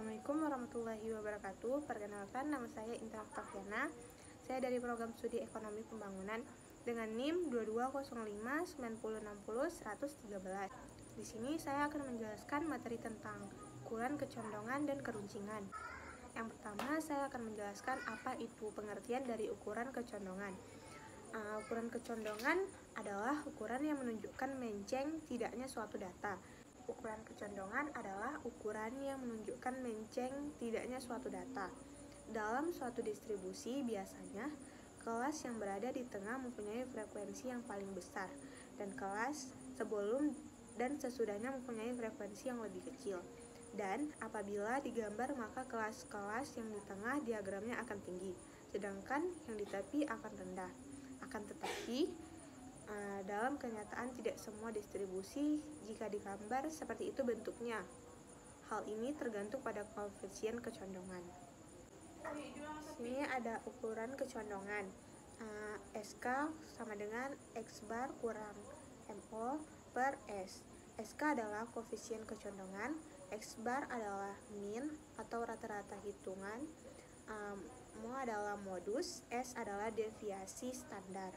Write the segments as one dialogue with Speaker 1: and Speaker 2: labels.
Speaker 1: Assalamualaikum warahmatullahi wabarakatuh. Perkenalkan, nama saya Intan Oktaviana. Saya dari program studi Ekonomi Pembangunan dengan NIM 22059060-113. Di sini saya akan menjelaskan materi tentang ukuran, kecondongan, dan keruncingan. Yang pertama, saya akan menjelaskan apa itu pengertian dari ukuran kecondongan. Ukuran kecondongan adalah ukuran yang menunjukkan menceng tidaknya suatu data. Ukuran kecondongan adalah ukuran yang menunjukkan menceng tidaknya suatu data. Dalam suatu distribusi, biasanya kelas yang berada di tengah mempunyai frekuensi yang paling besar, dan kelas sebelum dan sesudahnya mempunyai frekuensi yang lebih kecil. Dan apabila digambar, maka kelas-kelas yang di tengah diagramnya akan tinggi, sedangkan yang di tepi akan rendah. Akan tetapi, dalam kenyataan tidak semua distribusi jika digambar seperti itu bentuknya. Hal ini tergantung pada koefisien kecondongan. Sini ada ukuran kecondongan. SK sama dengan X bar kurang MO per S. SK adalah koefisien kecondongan, X bar adalah min atau rata-rata hitungan, Mo adalah modus, S adalah deviasi standar.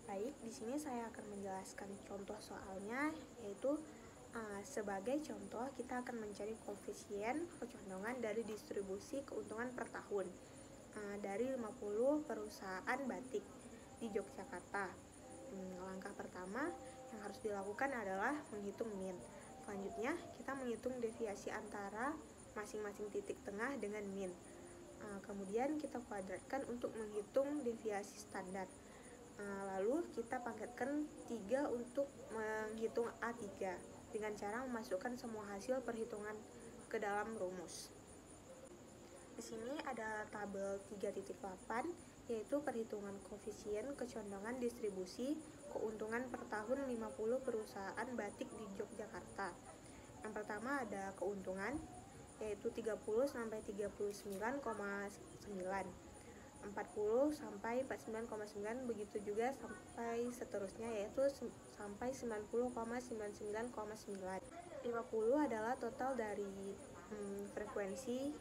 Speaker 1: Baik, di sini saya akan menjelaskan contoh soalnya, yaitu sebagai contoh kita akan mencari koefisien kecondongan dari distribusi keuntungan per tahun dari 50 perusahaan batik di Yogyakarta. Langkah pertama yang harus dilakukan adalah menghitung min. Selanjutnya, kita menghitung deviasi antara masing-masing titik tengah dengan min. Kemudian kita kuadratkan untuk menghitung deviasi standar. Lalu kita pangkatkan 3 untuk menghitung A3 dengan cara memasukkan semua hasil perhitungan ke dalam rumus. Di sini ada tabel 3.8, yaitu perhitungan koefisien kecondongan distribusi keuntungan per tahun 50 perusahaan batik di Yogyakarta. Yang pertama ada keuntungan, yaitu 30 sampai 39,9, 40 sampai 49,9, begitu juga sampai seterusnya, yaitu sampai 90,99,9. 50 adalah total dari frekuensi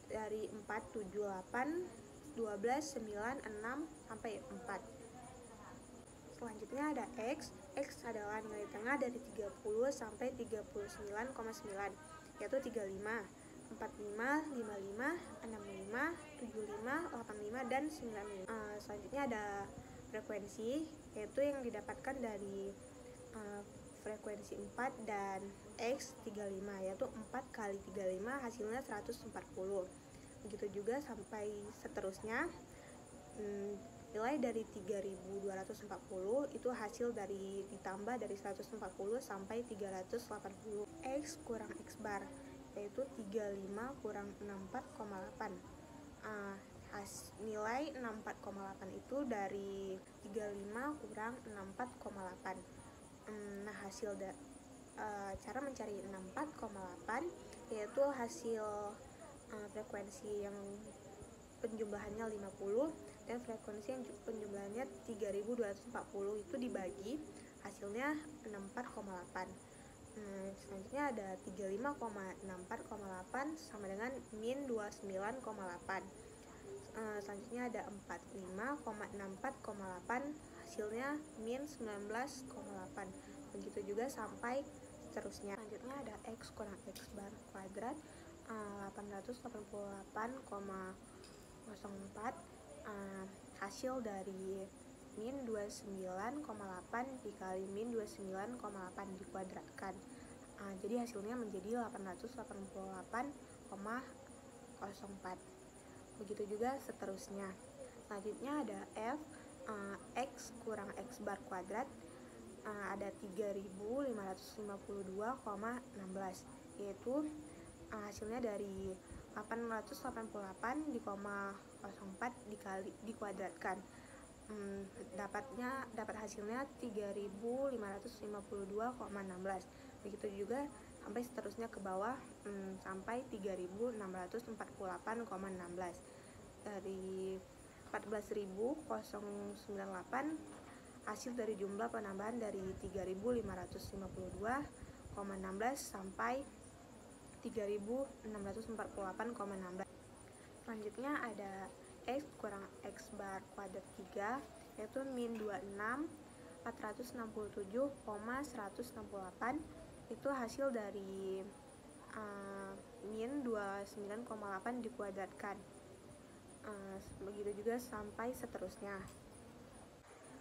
Speaker 1: dari 4, 7, 8, 12, 9, 6, sampai 4. Selanjutnya ada X. X adalah nilai tengah dari 30 sampai 39,9, yaitu 35, 45, 55, 65, 75, 85, dan 95. Selanjutnya ada frekuensi, yaitu yang didapatkan dari frekuensi 4 dan X 35, yaitu 4 kali 35 hasilnya 140. Begitu juga sampai seterusnya. Nilai dari 3240 itu hasil dari ditambah dari 140 sampai 380. X kurang X bar, yaitu 35 kurang 64,8. Nilai 64,8 itu dari 35 kurang 64,8. Nah, hasil cara mencari 64,8 yaitu hasil frekuensi yang penjumlahannya 50 dan frekuensi yang penjumlahannya 3240 itu dibagi, hasilnya 64,8. Selanjutnya ada 35,64,8 sama dengan min 29,8. Selanjutnya ada 45,64,8, hasilnya min 19,8. Begitu juga sampai seterusnya. Selanjutnya ada X kurang X bar kuadrat 888,04, hasil dari min 29,8 dikali min 29,8 dikuadratkan. Jadi hasilnya menjadi 888,04. Begitu juga seterusnya. Selanjutnya ada F. X kurang X bar kuadrat ada 3552,16, yaitu hasilnya dari 888,04 dikuadratkan. Dapat hasilnya 3552,16. Begitu juga sampai seterusnya ke bawah sampai 3648,16. Dari 14.098 hasil dari jumlah penambahan dari 3552,16 sampai 3648,16. Selanjutnya ada X kurang X bar kuadrat 3, yaitu min 26.467,168. Itu hasil dari min 29,8 dikuadratkan. Begitu juga sampai seterusnya.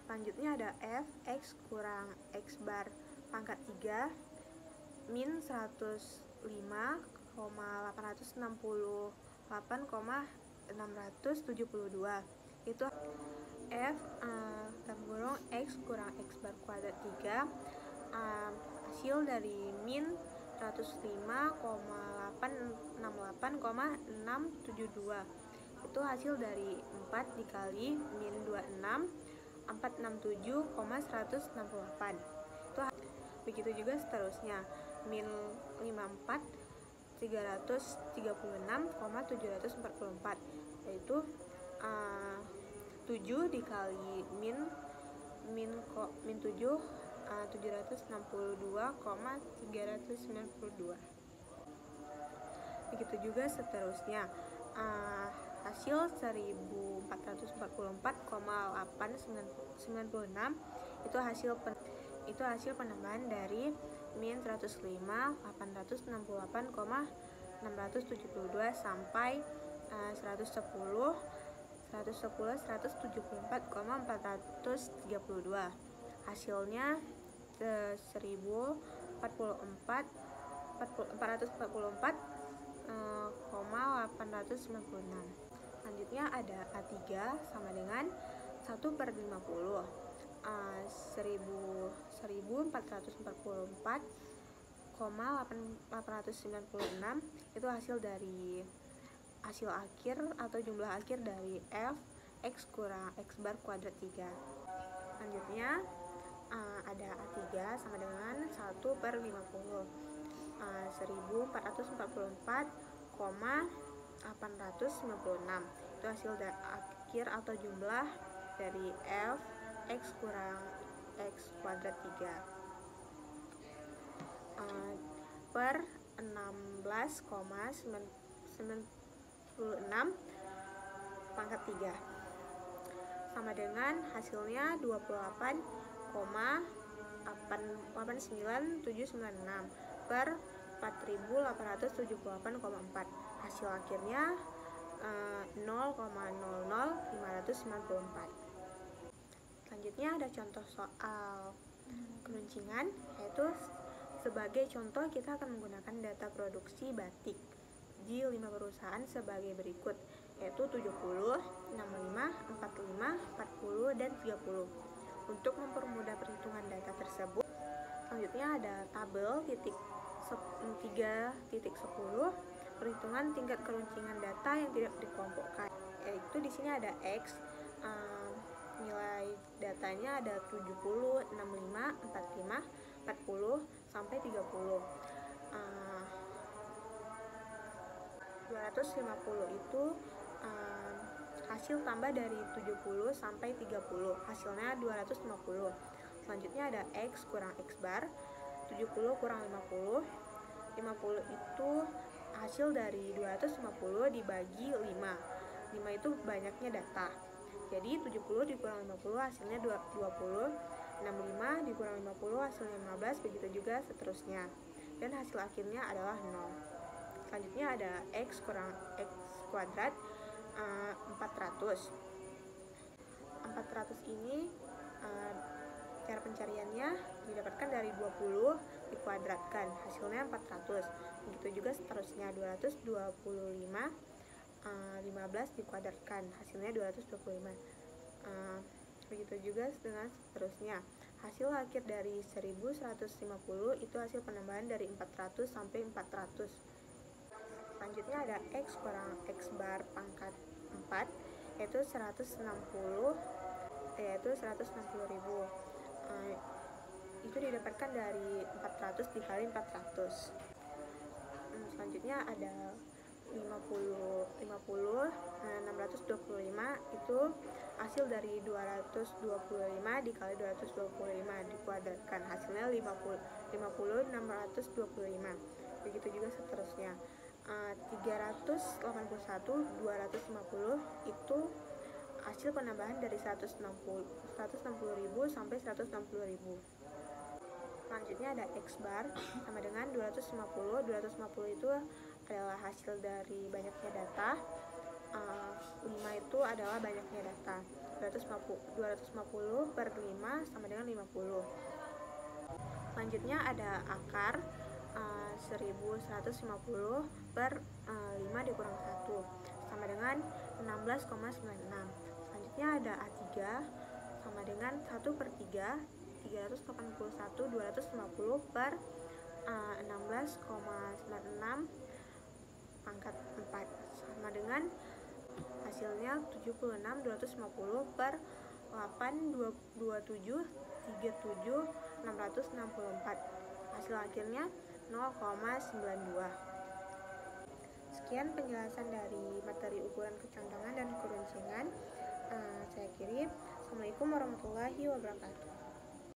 Speaker 1: Selanjutnya ada F X kurang X bar pangkat 3 min 105.868,672. Itu F tergolong X kurang X bar kuadrat 3, hasil dari min 105,868,672. Itu hasil dari 4 dikali min 26, 467,168. Itu begitu juga seterusnya, min 54, 336,744, yaitu 7 dikali min 7, 762,392. Begitu juga seterusnya, hasil 1444,896 itu hasil penambahan dari min 105, 868,672 sampai 110, 174,432. Hasilnya 444,896. Selanjutnya ada A3 sama dengan 1/50. 1444,896 itu hasil akhir atau jumlah akhir dari F X kurang X bar kuadrat 3. Selanjutnya ada A3 sama dengan 1/50. 1444,896 itu hasil akhir atau jumlah dari F X kurang X kuadrat 3 per 16,96 pangkat 3 sama dengan hasilnya 28,89796 per 4878,4. Hasil akhirnya 0,00594. Selanjutnya ada contoh soal keruncingan, yaitu sebagai contoh kita akan menggunakan data produksi batik di 5 perusahaan sebagai berikut, yaitu 70, 65, 45, 40, dan 30. Untuk mempermudah perhitungan data tersebut, selanjutnya ada tabel 3.10 perhitungan tingkat keruncingan data yang tidak dikelompokkan. Yaitu di sini ada X, nilai datanya ada 70, 65, 45, 40 sampai 30. 250 itu hasil tambah dari 70 sampai 30, hasilnya 250. Selanjutnya ada X kurang X bar, 70 kurang 50. 50 itu hasil dari 250 dibagi 5. 5 itu banyaknya data. Jadi 70 dikurang 50 hasilnya 20. 65 dikurang 50 hasilnya 15, begitu juga seterusnya. Dan hasil akhirnya adalah 0. Selanjutnya ada X kurang X kuadrat 400. 400 ini cara pencariannya didapatkan dari 20 dikuadratkan, hasilnya 400. Begitu juga seterusnya, 225 15 dikuadratkan, hasilnya 225. Begitu juga dengan seterusnya. Hasil akhir dari 1150 itu hasil penambahan dari 400 sampai 400. Selanjutnya ada X kurang X bar pangkat 4, yaitu 160.000. Itu didapatkan dari 400 dikali 400. Selanjutnya ada 625 itu hasil dari 225 dikali 225 dikuadratkan, hasilnya 50 625. begitu juga seterusnya. 381 250 itu hasil penambahan dari 160.000 sampai 160.000. Selanjutnya ada X bar sama dengan 250. 250 itu adalah hasil dari banyaknya data. 5 itu adalah banyaknya data. 250 per 5 sama dengan 50. Selanjutnya ada akar 1150 per 5 dikurang 1 sama dengan 16,96. Selanjutnya ada A3 sama dengan 1 per 3, 381 250 per 16,96 pangkat 4 sama dengan hasilnya 76 250 per 8 27 37 664. Hasil akhirnya 0,92. Sekian penjelasan dari materi ukuran kecondongan dan keruncingan. Saya akhiri. Assalamualaikum warahmatullahi wabarakatuh.